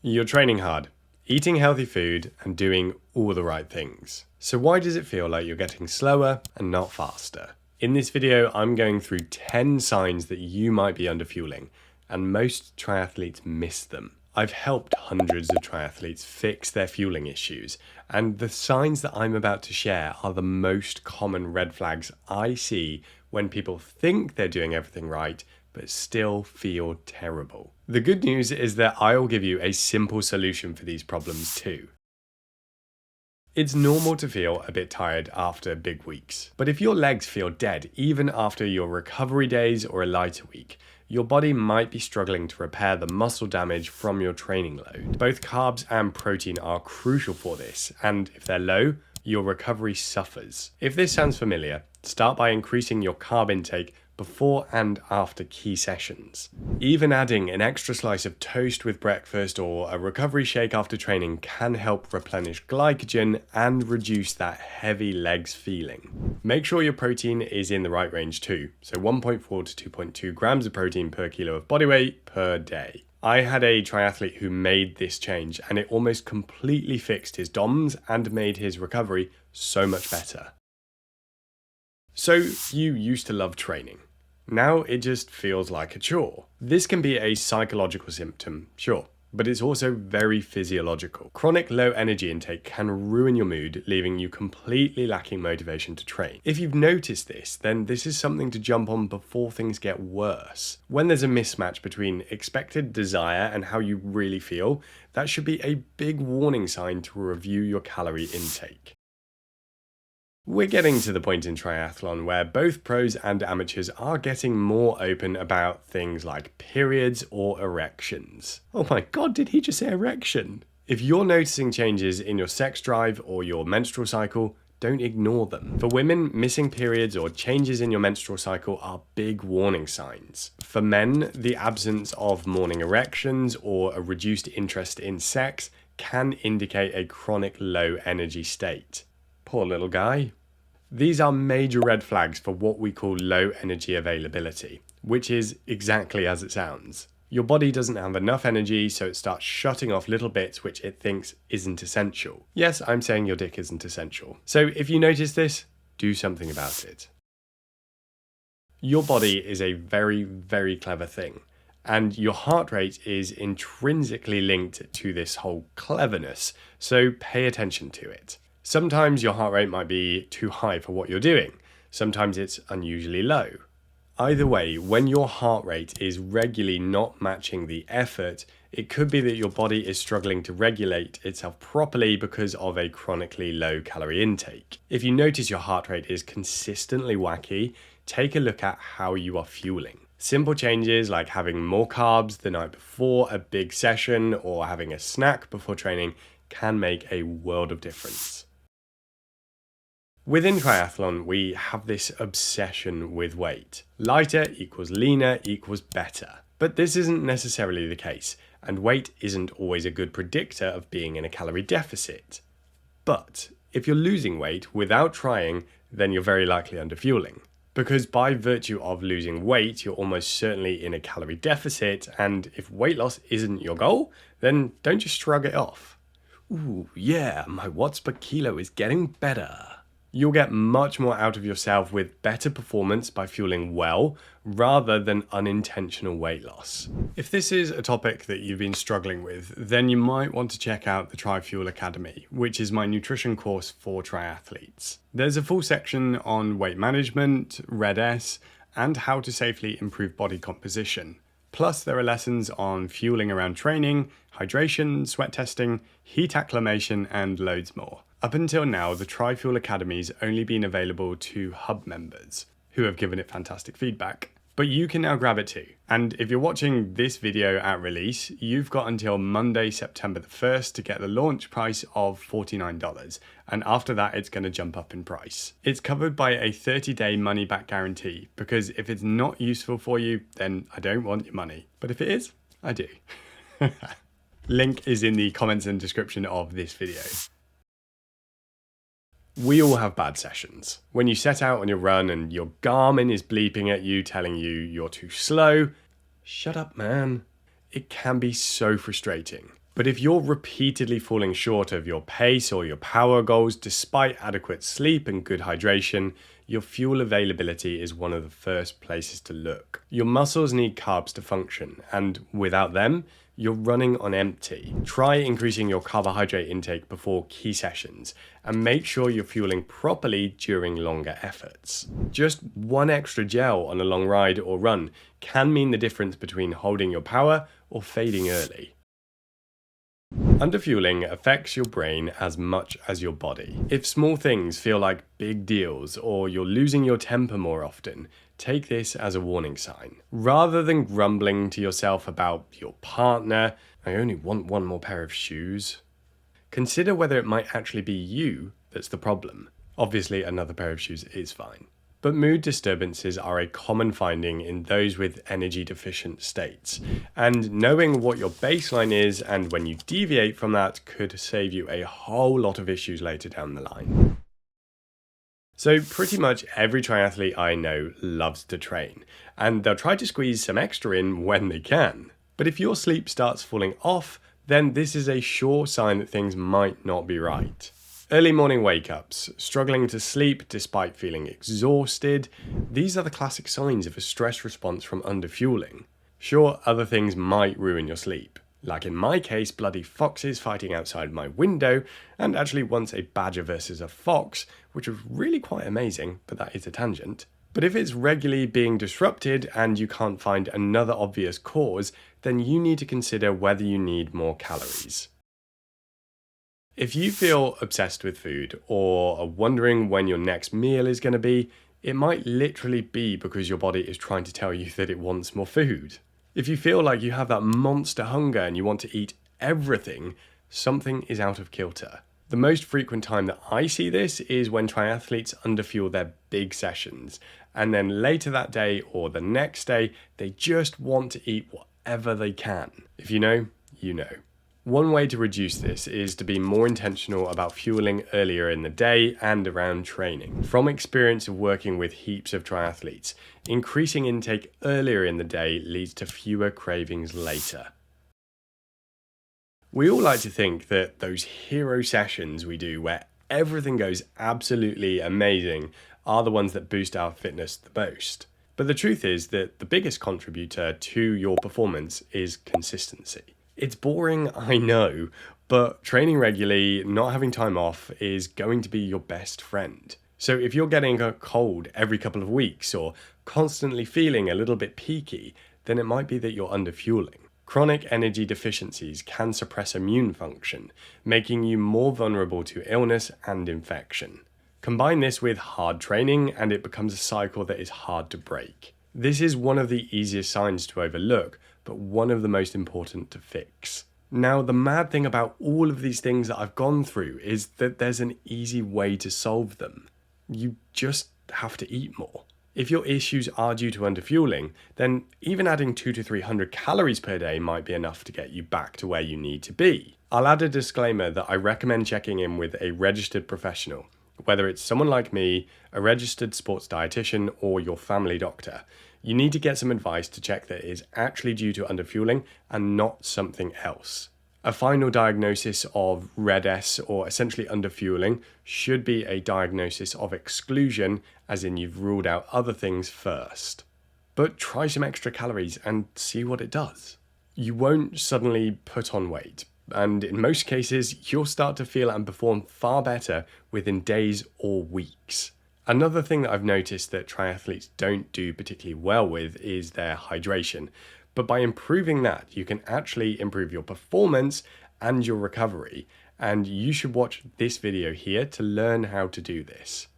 You're training hard, eating healthy food, and doing all the right things. So why does it feel like you're getting slower and not faster? In this video, I'm going through 10 signs that you might be underfueling, and most triathletes miss them. I've helped hundreds of triathletes fix their fueling issues, and the signs that I'm about to share are the most common red flags I see when people think they're doing everything right, but still feel terrible. The good news is that I'll give you a simple solution for these problems too. It's normal to feel a bit tired after big weeks, but if your legs feel dead even after your recovery days or a lighter week, your body might be struggling to repair the muscle damage from your training load. Both carbs and protein are crucial for this, and if they're low, your recovery suffers. If this sounds familiar, start by increasing your carb intake before and after key sessions. Even adding an extra slice of toast with breakfast or a recovery shake after training can help replenish glycogen and reduce that heavy legs feeling. Make sure your protein is in the right range too, so 1.4 to 2.2 grams of protein per kilo of body weight per day. I had a triathlete who made this change and it almost completely fixed his DOMs and made his recovery so much better. So you used to love training. Now it just feels like a chore. This can be a psychological symptom, sure, but it's also very physiological. Chronic low energy intake can ruin your mood, leaving you completely lacking motivation to train. If you've noticed this, then this is something to jump on before things get worse. When there's a mismatch between expected desire and how you really feel, that should be a big warning sign to review your calorie intake. We're getting to the point in triathlon where both pros and amateurs are getting more open about things like periods or erections. Oh my god, did he just say erection? If you're noticing changes in your sex drive or your menstrual cycle, don't ignore them. For women, missing periods or changes in your menstrual cycle are big warning signs. For men, the absence of morning erections or a reduced interest in sex can indicate a chronic low energy state. Poor little guy. These are major red flags for what we call low energy availability, which is exactly as it sounds. Your body doesn't have enough energy, so it starts shutting off little bits which it thinks isn't essential. Yes, I'm saying your dick isn't essential. So if you notice this, do something about it. Your body is a very, very clever thing, and your heart rate is intrinsically linked to this whole cleverness, so pay attention to it. Sometimes your heart rate might be too high for what you're doing. Sometimes it's unusually low. Either way, when your heart rate is regularly not matching the effort, it could be that your body is struggling to regulate itself properly because of a chronically low calorie intake. If you notice your heart rate is consistently wacky, take a look at how you are fueling. Simple changes like having more carbs the night before a big session or having a snack before training can make a world of difference. Within triathlon, we have this obsession with weight. Lighter equals leaner equals better. But this isn't necessarily the case, and weight isn't always a good predictor of being in a calorie deficit. But if you're losing weight without trying, then you're very likely underfueling. Because by virtue of losing weight, you're almost certainly in a calorie deficit, and if weight loss isn't your goal, then don't just shrug it off. Ooh, yeah, my watts per kilo is getting better. You'll get much more out of yourself with better performance by fueling well, rather than unintentional weight loss. If this is a topic that you've been struggling with, then you might want to check out the TriFuel Academy, which is my nutrition course for triathletes. There's a full section on weight management, Red S, and how to safely improve body composition. Plus, there are lessons on fueling around training, hydration, sweat testing, heat acclimation, and loads more. Up until now, the TriFuel Academy's only been available to Hub members, who have given it fantastic feedback. But you can now grab it too. And if you're watching this video at release, you've got until Monday, September the 1st to get the launch price of $49. And after that, it's going to jump up in price. It's covered by a 30-day money-back guarantee, because if it's not useful for you, then I don't want your money. But if it is, I do. Link is in the comments and description of this video. We all have bad sessions. When you set out on your run and your Garmin is bleeping at you, telling you you're too slow, shut up, man. It can be so frustrating. But if you're repeatedly falling short of your pace or your power goals despite adequate sleep and good hydration, your fuel availability is one of the first places to look. Your muscles need carbs to function, and without them, you're running on empty. Try increasing your carbohydrate intake before key sessions, and make sure you're fueling properly during longer efforts. Just one extra gel on a long ride or run can mean the difference between holding your power or fading early. Underfueling affects your brain as much as your body. If small things feel like big deals or you're losing your temper more often, take this as a warning sign. Rather than grumbling to yourself about your partner, I only want one more pair of shoes, consider whether it might actually be you that's the problem. Obviously, another pair of shoes is fine. But mood disturbances are a common finding in those with energy deficient states, and knowing what your baseline is and when you deviate from that could save you a whole lot of issues later down the line. So pretty much every triathlete I know loves to train, and they'll try to squeeze some extra in when they can. But if your sleep starts falling off, then this is a sure sign that things might not be right. Early morning wake-ups, struggling to sleep despite feeling exhausted, these are the classic signs of a stress response from underfueling. Sure, other things might ruin your sleep, like in my case bloody foxes fighting outside my window, and actually once a badger versus a fox, which was really quite amazing, but that is a tangent. But if it's regularly being disrupted and you can't find another obvious cause, then you need to consider whether you need more calories. If you feel obsessed with food or are wondering when your next meal is going to be, it might literally be because your body is trying to tell you that it wants more food. If you feel like you have that monster hunger and you want to eat everything, something is out of kilter. The most frequent time that I see this is when triathletes underfuel their big sessions, and then later that day or the next day, they just want to eat whatever they can. If you know, you know. One way to reduce this is to be more intentional about fueling earlier in the day and around training. From experience of working with heaps of triathletes, increasing intake earlier in the day leads to fewer cravings later. We all like to think that those hero sessions we do where everything goes absolutely amazing are the ones that boost our fitness the most. But the truth is that the biggest contributor to your performance is consistency. It's boring, I know, but training regularly, not having time off, is going to be your best friend. So if you're getting a cold every couple of weeks or constantly feeling a little bit peaky, then it might be that you're underfueling. Chronic energy deficiencies can suppress immune function, making you more vulnerable to illness and infection. Combine this with hard training and it becomes a cycle that is hard to break. This is one of the easiest signs to overlook, but one of the most important to fix. Now, the mad thing about all of these things that I've gone through is that there's an easy way to solve them. You just have to eat more. If your issues are due to underfueling, then even adding 200 to 300 calories per day might be enough to get you back to where you need to be. I'll add a disclaimer that I recommend checking in with a registered professional, whether it's someone like me, a registered sports dietitian, or your family doctor. You need to get some advice to check that it is actually due to underfueling and not something else. A final diagnosis of RED-S, or essentially underfueling, should be a diagnosis of exclusion, as in you've ruled out other things first. But try some extra calories and see what it does. You won't suddenly put on weight, and in most cases, you'll start to feel and perform far better within days or weeks. Another thing that I've noticed that triathletes don't do particularly well with is their hydration. But by improving that, you can actually improve your performance and your recovery. And you should watch this video here to learn how to do this.